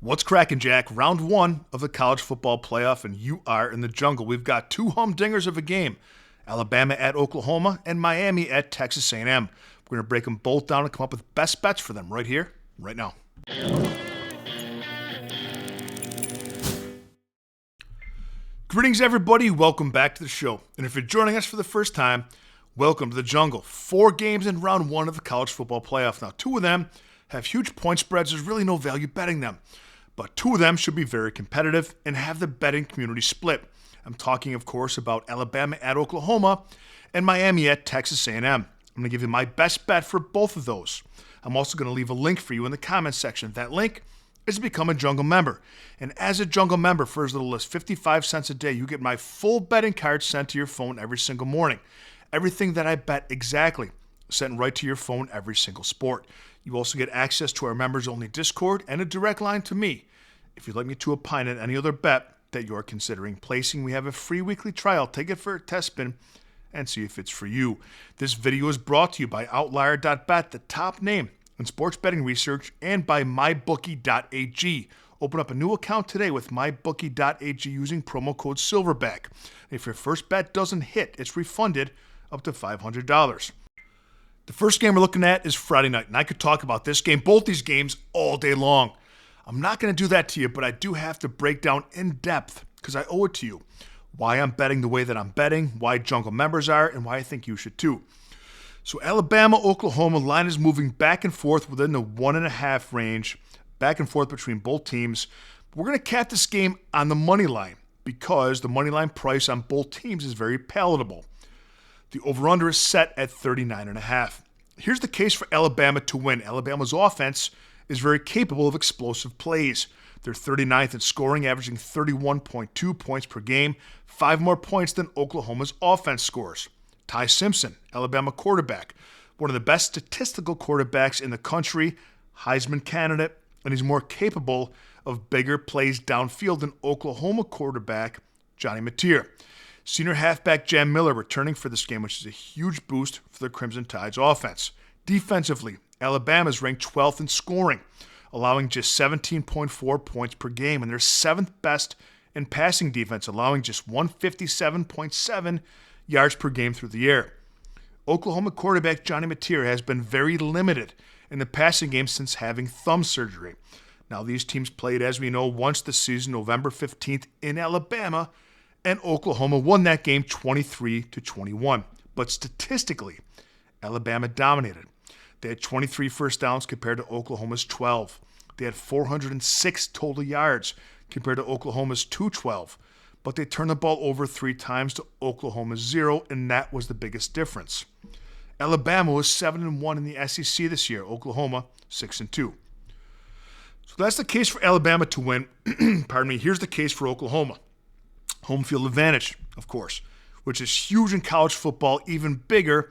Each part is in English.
What's cracking, Jack? Round one of the college football playoff, and you are in the jungle. We've got two humdingers of a game, Alabama at Oklahoma and Miami at Texas A&M. We're going to break them both down and come up with best bets for them right here, right now. Greetings, everybody. Welcome back to the show. And if you're joining us for the first time, welcome to the jungle. 4 games in round one of the college football playoff. Now, 2 of them have huge point spreads. There's really no value betting them. But 2 of them should be very competitive and have the betting community split. I'm talking, of course, about Alabama at Oklahoma and Miami at Texas A&M. I'm going to give you my best bet for both of those. I'm also going to leave a link for you in the comments section. That link is to become a Jungle member. And as a Jungle member, for as little as 55 cents a day, you get my full betting card sent to your phone every single morning. Everything that I bet exactly sent right to your phone every single sport. You also get access to our members-only Discord and a direct line to me. If you'd like me to opine on any other bet that you're considering placing, we have a free weekly trial. Take it for a test spin and see if it's for you. This video is brought to you by Outlier.bet, the top name in sports betting research, and by MyBookie.ag. Open up a new account today with MyBookie.ag using promo code SILVERBACK. If your first bet doesn't hit, it's refunded up to $500. The first game we're looking at is Friday night, and I could talk about this game, both these games, all day long. I'm not going to do that to you, but I do have to break down in depth, because I owe it to you, why I'm betting the way that I'm betting, why Jungle members are, and why I think you should too. So Alabama-Oklahoma line is moving back and forth within the 1.5 range, back and forth between both teams. We're going to cap this game on the money line because the money line price on both teams is very palatable. The over-under is set at 39.5. Here's the case for Alabama to win. Alabama's offense is very capable of explosive plays. They're 39th in scoring, averaging 31.2 points per game, 5 more points than Oklahoma's offense scores. Ty Simpson, Alabama quarterback, one of the best statistical quarterbacks in the country, Heisman candidate, and he's more capable of bigger plays downfield than Oklahoma quarterback Johnny Mateer. Senior halfback Jam Miller returning for this game, which is a huge boost for the Crimson Tide's offense. Defensively, Alabama is ranked 12th in scoring, allowing just 17.4 points per game, and they're 7th best in passing defense, allowing just 157.7 yards per game through the air. Oklahoma quarterback Johnny Mateer has been very limited in the passing game since having thumb surgery. Now, these teams played, as we know, once this season, November 15th in Alabama, and Oklahoma won that game 23-21. But statistically, Alabama dominated. They had 23 first downs compared to Oklahoma's 12. They had 406 total yards compared to Oklahoma's 212. But they turned the ball over 3 times to Oklahoma's 0, and that was the biggest difference. Alabama was 7-1 in the SEC this year. Oklahoma 6-2. So that's the case for Alabama to win. Pardon me. Here's the case for Oklahoma. Home field advantage, of course, which is huge in college football, even bigger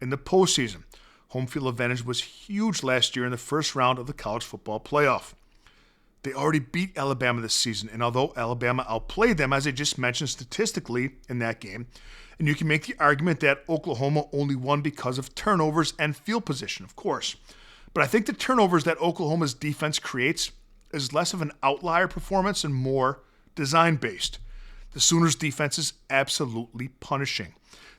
in the postseason. Home field advantage was huge last year in the first round of the college football playoff. They already beat Alabama this season, and although Alabama outplayed them, as I just mentioned statistically in that game, and you can make the argument that Oklahoma only won because of turnovers and field position, of course. But I think the turnovers that Oklahoma's defense creates is less of an outlier performance and more design-based. The Sooners' defense is absolutely punishing.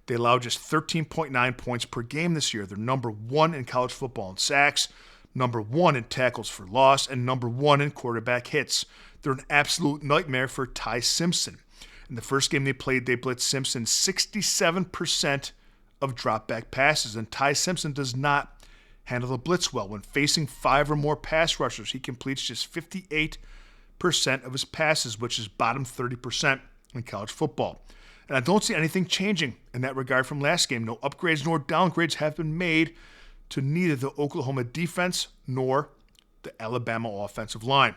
They allow just 13.9 points per game this year. They're number 1 in college football in sacks, number 1 in tackles for loss, and number 1 in quarterback hits. They're an absolute nightmare for Ty Simpson. In the first game they played, they blitzed Simpson 67% of drop-back passes, and Ty Simpson does not handle the blitz well. When facing 5 or more pass rushers, he completes just 58% of his passes, which is bottom 30% in college football. And I don't see anything changing in that regard from last game. No upgrades nor downgrades have been made to neither the Oklahoma defense nor the Alabama offensive line.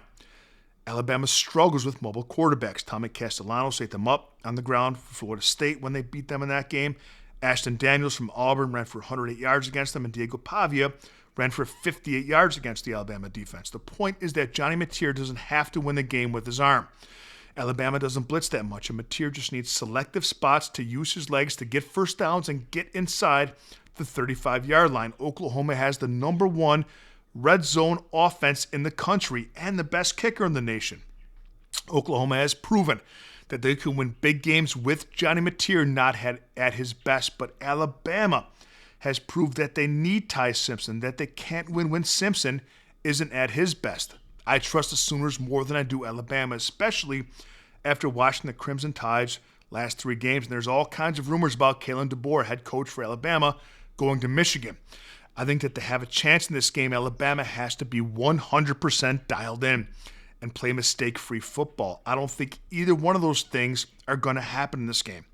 Alabama struggles with mobile quarterbacks. Tommy Castellanos ate them up on the ground for Florida State when they beat them in that game. Ashton Daniels from Auburn ran for 108 yards against them, and Diego Pavia ran for 58 yards against the Alabama defense. The point is that Johnny Mateer doesn't have to win the game with his arm. Alabama doesn't blitz that much, and Mateer just needs selective spots to use his legs to get first downs and get inside the 35-yard line. Oklahoma has the number 1 red zone offense in the country and the best kicker in the nation. Oklahoma has proven that they can win big games with Johnny Mateer not at his best, but Alabama has proved that they need Ty Simpson, that they can't win when Simpson isn't at his best. I trust the Sooners more than I do Alabama, especially after watching the Crimson Tide's last 3 games. And there's all kinds of rumors about Kalen DeBoer, head coach for Alabama, going to Michigan. I think that to have a chance in this game, Alabama has to be 100% dialed in and play mistake-free football. I don't think either one of those things are going to happen in this game.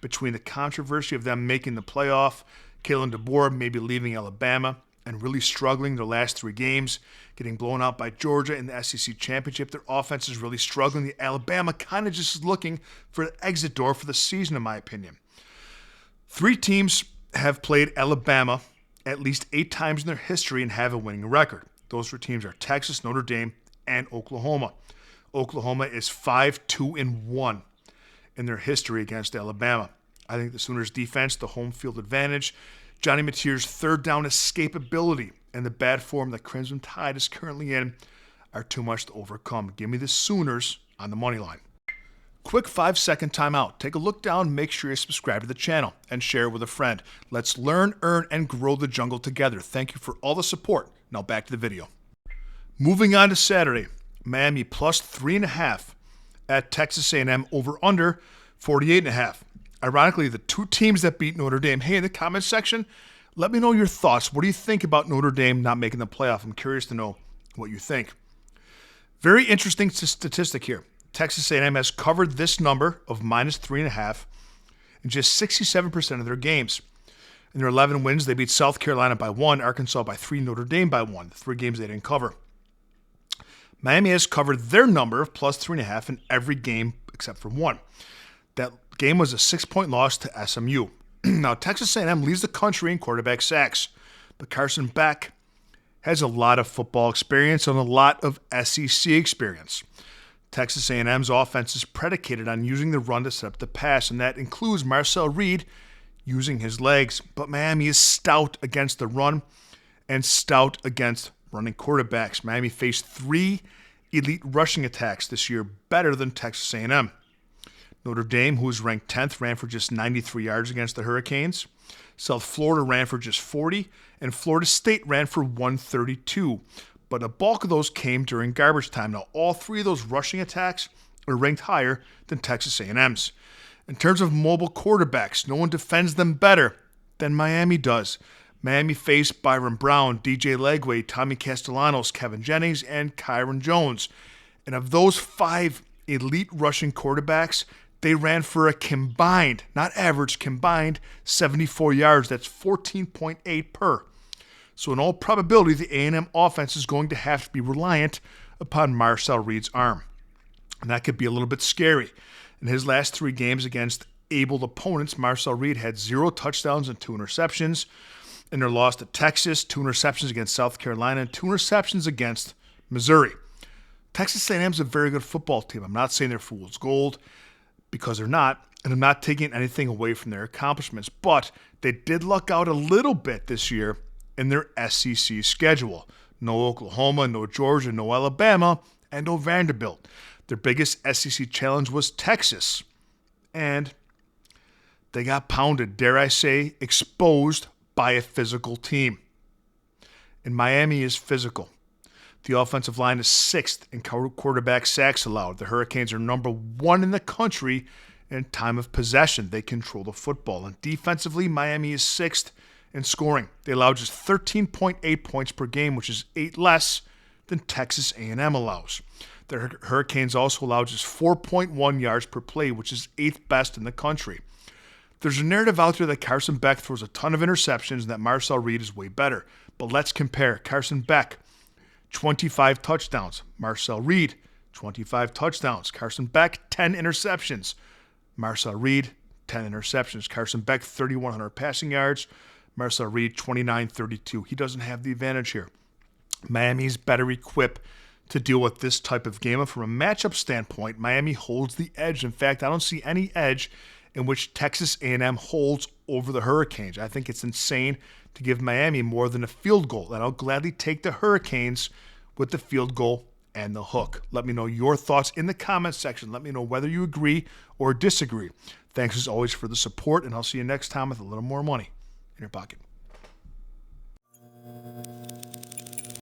Between the controversy of them making the playoff, Kalen DeBoer maybe leaving Alabama, and really struggling their last 3 games, getting blown out by Georgia in the SEC Championship. Their offense is really struggling. The Alabama kind of just is looking for the exit door for the season, in my opinion. 3 teams have played Alabama at least 8 times in their history and have a winning record. Those 3 teams are Texas, Notre Dame, and Oklahoma. Oklahoma is 5-2-1 in their history against Alabama. I think the Sooners' defense, the home field advantage, Johnny Mateer's third down escapability, and the bad form the Crimson Tide is currently in are too much to overcome. Give me the Sooners on the money line. Quick 5-second timeout. Take a look down, make sure you subscribe to the channel, and share with a friend. Let's learn, earn, and grow the jungle together. Thank you for all the support. Now back to the video. Moving on to Saturday, Miami plus 3.5 at Texas A&M over under 48.5. Ironically, the 2 teams that beat Notre Dame. Hey, in the comments section, let me know your thoughts. What do you think about Notre Dame not making the playoff? I'm curious to know what you think. Very interesting statistic here. Texas A&M has covered this number of minus 3.5 in just 67% of their games. In their 11 wins, they beat South Carolina by 1, Arkansas by 3, Notre Dame by 1. The 3 games they didn't cover. Miami has covered their number of plus 3.5 in every game except for 1. That game was a 6-point loss to SMU. Now, Texas A&M leads the country in quarterback sacks, but Carson Beck has a lot of football experience and a lot of SEC experience. Texas A&M's offense is predicated on using the run to set up the pass, and that includes Marcel Reed using his legs. But Miami is stout against the run and stout against running quarterbacks. Miami faced 3 elite rushing attacks this year, better than Texas A&M. Notre Dame, who was ranked 10th, ran for just 93 yards against the Hurricanes. South Florida ran for just 40, and Florida State ran for 132. But a bulk of those came during garbage time. Now, all 3 of those rushing attacks are ranked higher than Texas A&M's. In terms of mobile quarterbacks, no one defends them better than Miami does. Miami faced Byron Brown, DJ Legway, Tommy Castellanos, Kevin Jennings, and Kyron Jones. And of those 5 elite rushing quarterbacks, they ran for a combined, not average, combined 74 yards. That's 14.8 per. So in all probability, the A&M offense is going to have to be reliant upon Marcel Reed's arm. And that could be a little bit scary. In his last 3 games against able opponents, Marcel Reed had 0 touchdowns and 2 interceptions. In their loss to Texas, 2 interceptions against South Carolina, and 2 interceptions against Missouri. Texas A&M is a very good football team. I'm not saying they're fool's gold, because they're not, and I'm not taking anything away from their accomplishments. But they did luck out a little bit this year in their SEC schedule. No Oklahoma, no Georgia, no Alabama, and no Vanderbilt. Their biggest SEC challenge was Texas. And they got pounded, dare I say, exposed by a physical team. And Miami is physical. The offensive line is 6th in quarterback sacks allowed. The Hurricanes are number 1 in the country in time of possession. They control the football. And defensively, Miami is 6th in scoring. They allow just 13.8 points per game, which is 8 less than Texas A&M allows. The Hurricanes also allow just 4.1 yards per play, which is 8th best in the country. There's a narrative out there that Carson Beck throws a ton of interceptions and that Marcel Reed is way better. But let's compare. Carson Beck, 25 touchdowns. Marcel Reed, 25 touchdowns. Carson Beck, 10 interceptions. Marcel Reed, 10 interceptions. Carson Beck, 3,100 passing yards. Marcel Reed, 2,932. He doesn't have the advantage here. Miami's better equipped to deal with this type of game. And from a matchup standpoint, Miami holds the edge. In fact, I don't see any edge in which Texas A&M holds over the Hurricanes. I think it's insane to give Miami more than a field goal, and I'll gladly take the Hurricanes with the field goal and the hook. Let me know your thoughts in the comments section. Let me know whether you agree or disagree. Thanks as always for the support, and I'll see you next time with a little more money in your pocket.